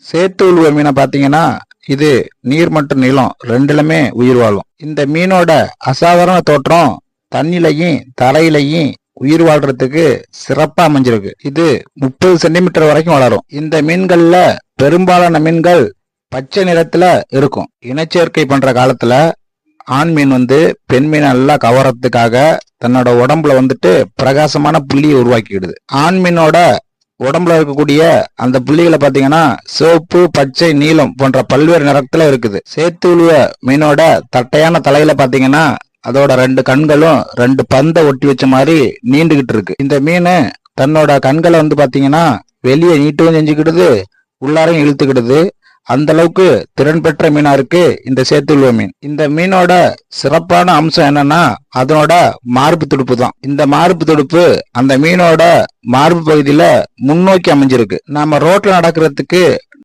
சேத்து உழுவ மீனை பாத்தீங்கன்னா இது நீர் மற்றும் நிலம் ரெண்டுலமே உயிர் வாழும். இந்த மீனோட அசாதாரண தோற்றம் தண்ணிலையும் தரையிலையும் உயிர் வாழ்றதுக்கு சிறப்பா அமைஞ்சிருக்கு. இது 30 சென்டிமீட்டர் வரைக்கும் வளரும். இந்த மீன்கள்ல பெரும்பாலான மீன்கள் பச்சை நிறத்துல இருக்கும். இனச்சேர்க்கை பண்ற காலத்துல ஆண் மீன் பெண் மீனை நல்லா கவரத்துக்காக தன்னோட உடம்புல பிரகாசமான புள்ளியை உருவாக்கிடுது. ஆண் மீனோட உடம்புல இருக்கக்கூடிய அந்த புள்ளிகளை பாத்தீங்கன்னா சிவப்பு, பச்சை, நீலம் போன்ற பல்வேறு நிறத்துல இருக்குது. சேத்து உழுவ மீனோட தட்டையான தலையில பாத்தீங்கன்னா அதோட 2 கண்களும் 2 பந்தை ஒட்டி வச்ச மாதிரி நீண்டுகிட்டு இருக்கு. இந்த மீன் தன்னோட கண்களை பாத்தீங்கன்னா வெளியே நீட்டவும் செஞ்சுக்கிடுது, உள்ளாரையும் இழுத்துக்கிடுது. அந்த அளவுக்கு திறன் பெற்ற மீனா இருக்கு இந்த சேத்துழுவ மீன். இந்த மீனோட சிறப்பான அம்சம் என்னன்னா அதனோட மார்பு துடுப்பு தான். இந்த மார்பு துடுப்பு அந்த மீனோட மார்பு பகுதியில முன்னோக்கி அமைஞ்சிருக்கு. நாம ரோட்ல நடக்கிறதுக்கு